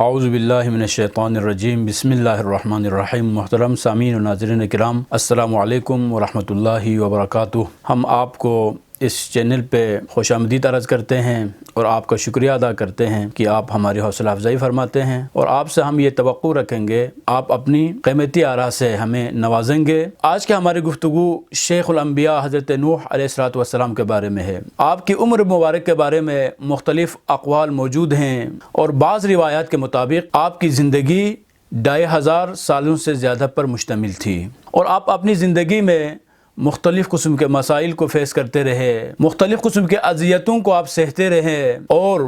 اعوذ باللہ من الشیطان الرجیم بسم اللہ الرحمن الرحیم۔ محترم سامعین و ناظرین کرام، السلام علیکم ورحمۃ اللہ وبرکاتہ۔ ہم آپ کو اس چینل پہ خوش آمدید عرض کرتے ہیں اور آپ کا شکریہ ادا کرتے ہیں کہ آپ ہماری حوصلہ افزائی فرماتے ہیں، اور آپ سے ہم یہ توقع رکھیں گے آپ اپنی قیمتی آراء سے ہمیں نوازیں گے۔ آج کی ہماری گفتگو شیخ الانبیاء حضرت نوح علیہ السلام کے بارے میں ہے۔ آپ کی عمر مبارک کے بارے میں مختلف اقوال موجود ہیں، اور بعض روایات کے مطابق آپ کی زندگی 2500 سالوں سے زیادہ پر مشتمل تھی، اور آپ اپنی زندگی میں مختلف قسم کے مسائل کو فیس کرتے رہے، مختلف قسم کے اذیتوں کو آپ سہتے رہے، اور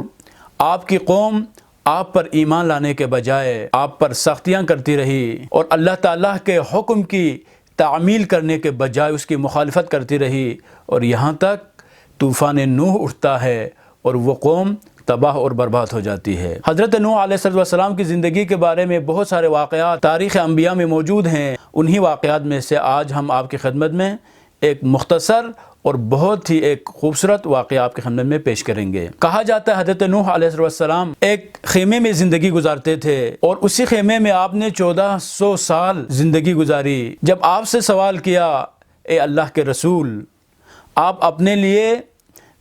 آپ کی قوم آپ پر ایمان لانے کے بجائے آپ پر سختیاں کرتی رہی، اور اللہ تعالیٰ کے حکم کی تعمیل کرنے کے بجائے اس کی مخالفت کرتی رہی، اور یہاں تک طوفان نوح اٹھتا ہے اور وہ قوم تباہ اور برباد ہو جاتی ہے۔ حضرت نوح علیہ السلام کی زندگی کے بارے میں بہت سارے واقعات تاریخ انبیاء میں موجود ہیں۔ انہی واقعات میں سے آج ہم آپ کی خدمت میں ایک مختصر اور بہت ہی ایک خوبصورت واقعہ آپ کی خدمت میں پیش کریں گے۔ کہا جاتا ہے حضرت نوح علیہ السلام ایک خیمے میں زندگی گزارتے تھے، اور اسی خیمے میں آپ نے 1400 سال زندگی گزاری۔ جب آپ سے سوال کیا، اے اللہ کے رسول، آپ اپنے لیے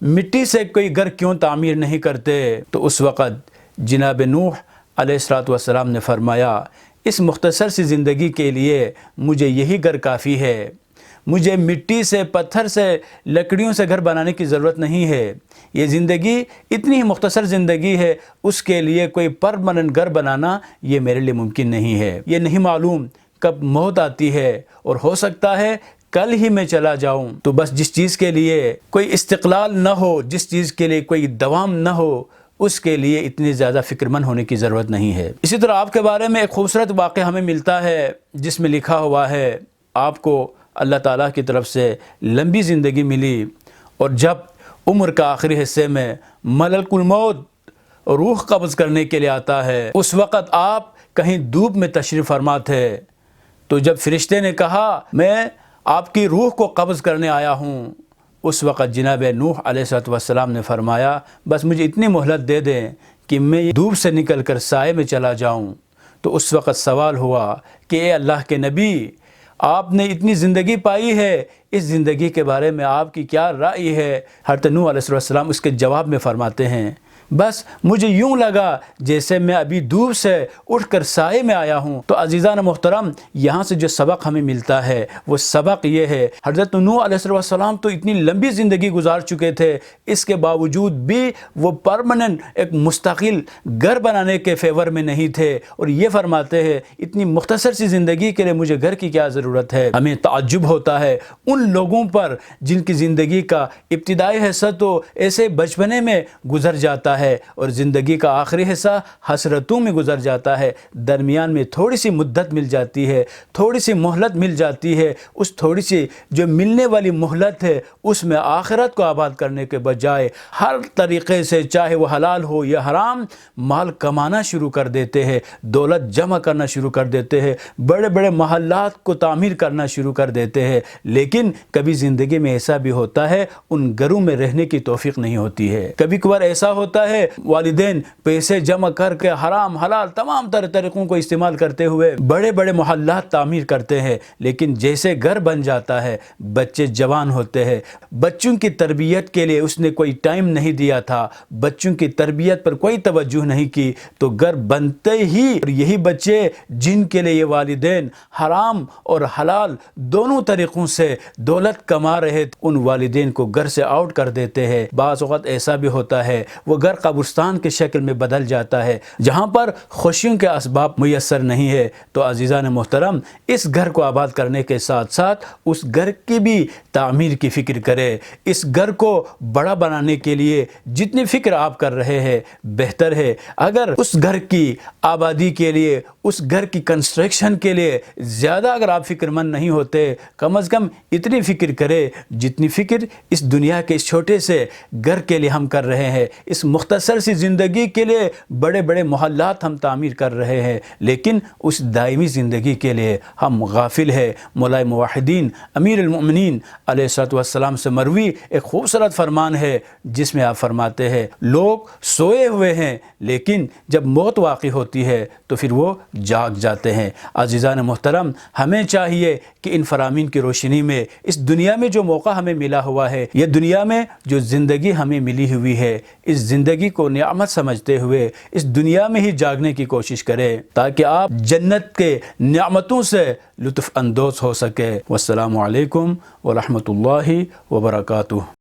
مٹی سے کوئی گھر کیوں تعمیر نہیں کرتے؟ تو اس وقت جناب نوح علیہ السلام نے فرمایا، اس مختصر سی زندگی کے لیے مجھے یہی گھر کافی ہے، مجھے مٹی سے، پتھر سے، لکڑیوں سے گھر بنانے کی ضرورت نہیں ہے۔ یہ زندگی اتنی ہی مختصر زندگی ہے، اس کے لیے کوئی پرماننٹ گھر بنانا یہ میرے لیے ممکن نہیں ہے۔ یہ نہیں معلوم کب موت آتی ہے، اور ہو سکتا ہے کل ہی میں چلا جاؤں۔ تو بس جس چیز کے لیے کوئی استقلال نہ ہو، جس چیز کے لیے کوئی دوام نہ ہو، اس کے لیے اتنی زیادہ فکر مند ہونے کی ضرورت نہیں ہے۔ اسی طرح آپ کے بارے میں ایک خوبصورت واقعہ ہمیں ملتا ہے، جس میں لکھا ہوا ہے آپ کو اللہ تعالیٰ کی طرف سے لمبی زندگی ملی، اور جب عمر کا آخری حصے میں ملک الموت روح قبض کرنے کے لیے آتا ہے، اس وقت آپ کہیں دھوپ میں تشریف فرما تھے۔ تو جب فرشتے نے کہا میں آپ کی روح کو قبض کرنے آیا ہوں، اس وقت جناب نوح علیہ السلام نے فرمایا، بس مجھے اتنی مہلت دے دیں کہ میں دھوپ سے نکل کر سائے میں چلا جاؤں۔ تو اس وقت سوال ہوا کہ اے اللہ کے نبی، آپ نے اتنی زندگی پائی ہے، اس زندگی کے بارے میں آپ کی کیا رائے ہے؟ حضرت نوح علیہ السلام اس کے جواب میں فرماتے ہیں، بس مجھے یوں لگا جیسے میں ابھی دھوپ سے اٹھ کر سائے میں آیا ہوں۔ تو عزیزان محترم، یہاں سے جو سبق ہمیں ملتا ہے وہ سبق یہ ہے، حضرت نوح علیہ السلام تو اتنی لمبی زندگی گزار چکے تھے، اس کے باوجود بھی وہ پرماننٹ ایک مستقل گھر بنانے کے فیور میں نہیں تھے، اور یہ فرماتے ہیں اتنی مختصر سی زندگی کے لیے مجھے گھر کی کیا ضرورت ہے۔ ہمیں تعجب ہوتا ہے ان لوگوں پر جن کی زندگی کا ابتدائی حصہ تو ایسے بچپنے میں گزر جاتا ہے، اور زندگی کا آخری حصہ حسرتوں میں گزر جاتا ہے، درمیان میں تھوڑی سی مدت مل جاتی ہے، تھوڑی سی مہلت مل جاتی ہے۔ اس تھوڑی سی جو ملنے والی مہلت ہے، اس میں آخرت کو آباد کرنے کے بجائے ہر طریقے سے، چاہے وہ حلال ہو یا حرام، مال کمانا شروع کر دیتے ہیں، دولت جمع کرنا شروع کر دیتے ہیں، بڑے بڑے محلات کو تعمیر کرنا شروع کر دیتے ہیں، لیکن کبھی زندگی میں ایسا بھی ہوتا ہے ان گھروں میں رہنے کی توفیق نہیں ہوتی ہے۔ کبھی کبھار ایسا ہوتا ہے والدین پیسے جمع کر کے حرام حلال تمام طریقوں کو استعمال کرتے ہوئے بڑے بڑے محلات تعمیر کرتے ہیں، لیکن جیسے گھر بن جاتا ہے، بچے جوان ہوتے ہیں، بچوں کی تربیت کے لیے اس نے کوئی ٹائم نہیں دیا تھا، بچوں کی تربیت پر کوئی توجہ نہیں کی، تو گھر بنتے ہی یہی بچے جن کے لیے یہ والدین حرام اور حلال دونوں طریقوں سے دولت کما رہے تھے، ان والدین کو گھر سے آؤٹ کر دیتے ہیں۔ بعض اوقات ایسا بھی ہوتا ہے وہ گھر قبرستان کی شکل میں بدل جاتا ہے، جہاں پر خوشیوں کے اسباب میسر نہیں ہے۔ تو عزیزان محترم، اس گھر کو آباد کرنے کے ساتھ ساتھ اس گھر کی بھی تعمیر کی فکر کرے۔ اس گھر کو بڑا بنانے کے لیے جتنی فکر آپ کر رہے ہیں بہتر ہے۔ اگر اس گھر کی آبادی کے لیے، اس گھر کی کنسٹرکشن کے لیے زیادہ اگر آپ فکر مند نہیں ہوتے، کم از کم اتنی فکر کرے جتنی فکر اس دنیا کے اس چھوٹے سے گھر کے لیے ہم کر رہے ہیں، اس مختصر سی زندگی کے لیے بڑے بڑے محلات ہم تعمیر کر رہے ہیں، لیکن اس دائمی زندگی کے لیے ہم غافل ہیں۔ مولا موحدین امیر المؤمنین علیہ الصلوۃ والسلام سے مروی ایک خوبصورت فرمان ہے جس میں آپ فرماتے ہیں لوگ سوئے ہوئے ہیں لیکن جب موت واقع ہوتی ہے تو پھر وہ جاگ جاتے ہیں۔ عزیزان محترم، ہمیں چاہیے کہ ان فرامین کی روشنی میں اس دنیا میں جو موقع ہمیں ملا ہوا ہے، یہ دنیا میں جو زندگی ہمیں ملی ہوئی ہے، اس زندگی کو نعمت سمجھتے ہوئے اس دنیا میں ہی جاگنے کی کوشش کریں تاکہ آپ جنت کے نعمتوں سے لطف اندوز ہو سکے۔ والسلام علیکم ورحمۃ اللہ وبرکاتہ۔